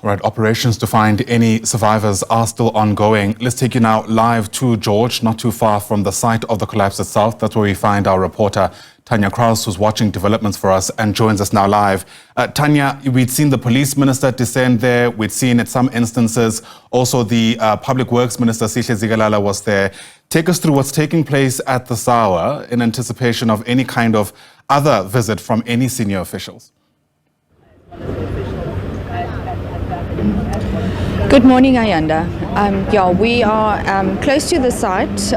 Right, operations to find any survivors are still ongoing. Let's take you now live to George, not too far from the site of the collapse itself. That's where we find our reporter, Tanya Kraus, who's watching developments for us and joins us now live. Tanya, we'd seen the police minister descend there. We'd seen at some instances also the public works minister, Sihle Zikalala, was there. Take us through what's taking place at the SAWA in anticipation of any kind of other visit from any senior officials. Good morning, Ayanda. We are close to the site,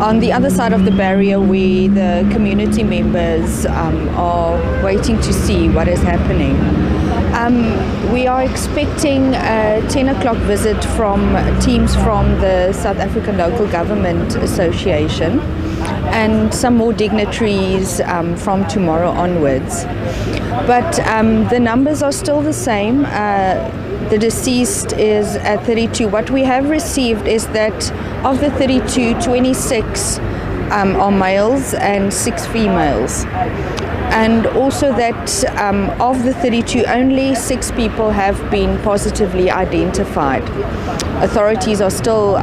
on the other side of the barrier where the community members are waiting to see what is happening. We are expecting a 10 o'clock visit from teams from the South African Local Government Association and some more dignitaries from tomorrow onwards. But the numbers are still the same. The deceased is at 32. What we have received is that of the 32, 26 are males and 6 females. And also that of the 32, only 6 people have been positively identified. Authorities are still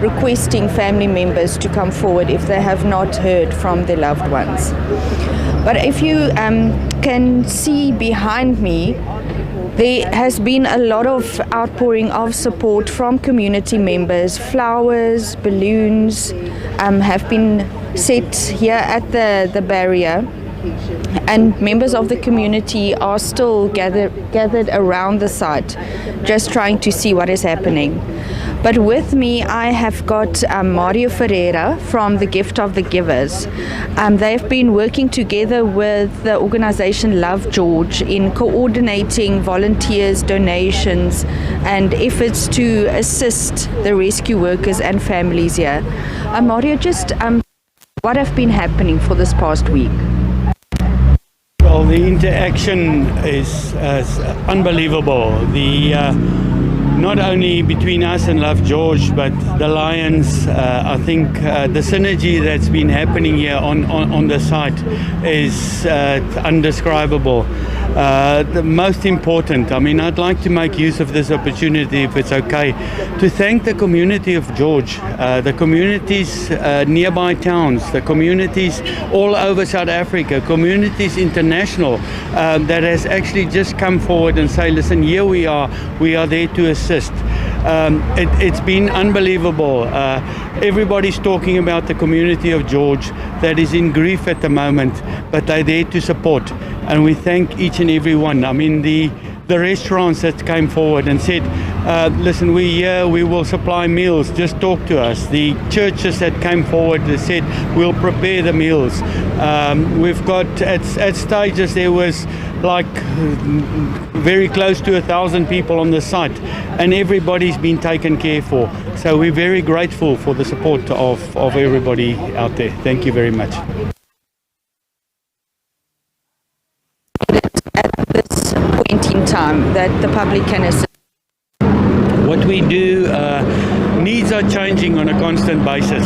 requesting family members to come forward if they have not heard from their loved ones. But if you can see behind me, there has been a lot of outpouring of support from community members. Flowers, balloons have been set here at the barrier, and members of the community are still gathered around the site, just trying to see what is happening. But with me, I have got Mario Ferreira from the Gift of the Givers. They've been working together with the organization Love George in coordinating volunteers, donations, and efforts to assist the rescue workers and families here. Mario, just what have been happening for this past week? Well, the interaction is unbelievable. Not only between us and Love George, but the Lions. I think the synergy that's been happening here on the site is undescribable. The most important, I'd like to make use of this opportunity, if it's okay, to thank the community of George, the communities nearby towns, the communities all over South Africa, communities international, that has actually just come forward and say, listen, here we are there to assist. It's been unbelievable. Everybody's talking about the community of George that is in grief at the moment, but they're there to support, and we thank each and every one. The restaurants that came forward and said, listen, we're here, we will supply meals, just talk to us. The churches that came forward that said, we'll prepare the meals. We've got, at stages, there was like very close to 1,000 people on the site, and everybody's been taken care for. So we're very grateful for the support of everybody out there. Thank you very much. In time that the public can assist? What we do, needs are changing on a constant basis.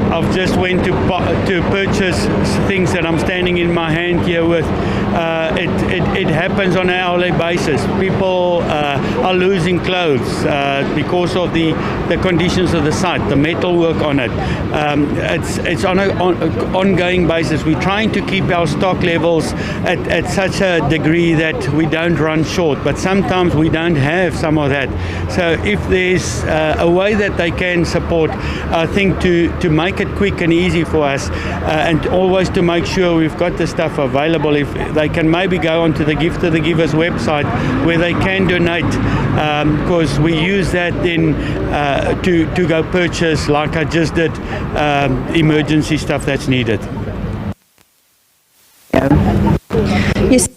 I've just went to purchase things that I'm standing in my hand here with. It happens on an hourly basis. People are losing clothes because of the conditions of the site, the metal work on it. It's on an ongoing basis. We're trying to keep our stock levels at such a degree that we don't run short, but sometimes we don't have some of that. So if there's a way that they can support, I think to make it quick and easy for us, and always to make sure we've got the stuff available. If they can maybe go onto the Gift of the Givers website where they can donate, because we use that then to go purchase, like I just did, emergency stuff that's needed. Yes.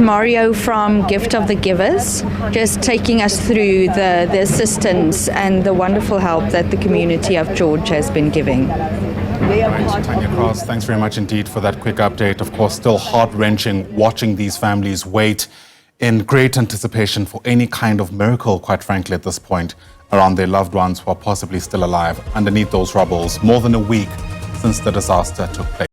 Mario from Gift of the Givers, just taking us through the assistance and the wonderful help that the community of George has been giving. Right, Tanya Kraus, thanks very much indeed for that quick update. Of course, still heart-wrenching watching these families wait in great anticipation for any kind of miracle, quite frankly, at this point, around their loved ones who are possibly still alive underneath those rubbles, more than a week since the disaster took place.